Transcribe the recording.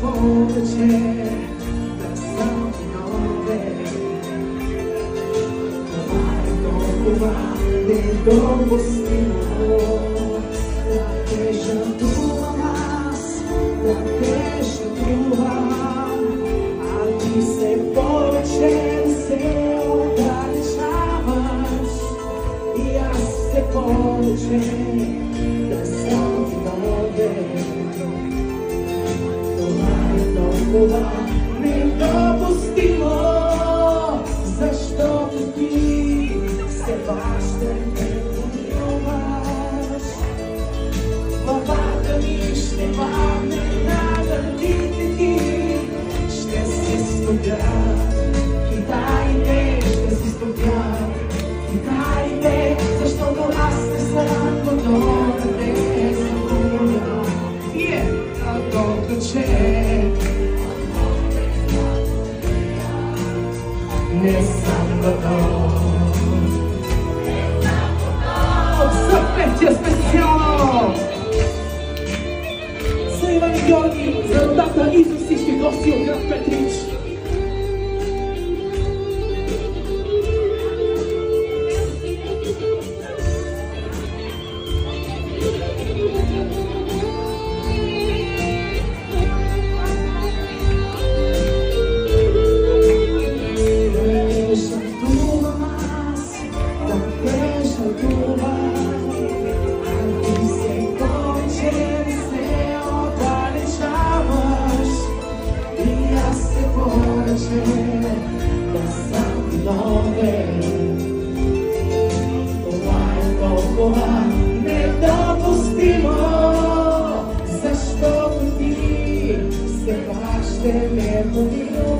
повече да съм виновен. Това е толкова недопустимо. Да те жертвувам аз, да те жертвувам, а ти все повече се отдалечаваш и аз все повече да съм виновен. Това е толкова недопустимо, защото ти все още ме помилваш. Главата ми ще падне на гърдите ти, ще се студят китаите, ще се студят китаите, защото аз не съм готов да те забравя. Колко че не съм готов. За петия специално за Иван и Георги, за родата и за всички гости от град Петрич. Недопустимо, защото ти все пак ще ме